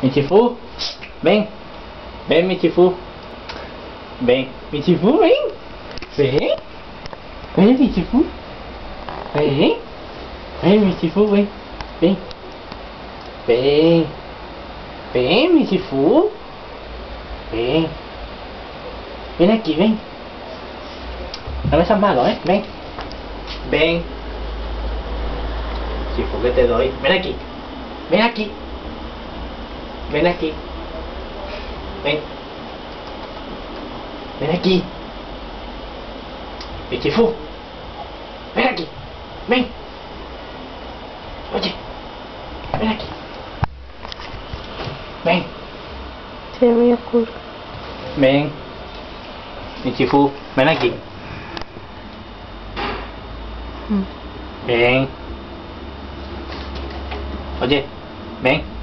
Michifu, ven, ven Michifu, ven, Michifu, ven, ven, ven Michifu, ven, ven Michifu, ven, ven, ven, ven Michifu, ven, ven aquí, ven, no seas malo, ven, ven, Michifu que te doy, ven aquí, ven aquí. Ven aquí. Ven. Ven aquí. Michifu. Ven aquí. Ven. Oye. Ven aquí. Ven. Se me ocurre. Ven. Michifu. Ven aquí. Ven. Oye. Ven.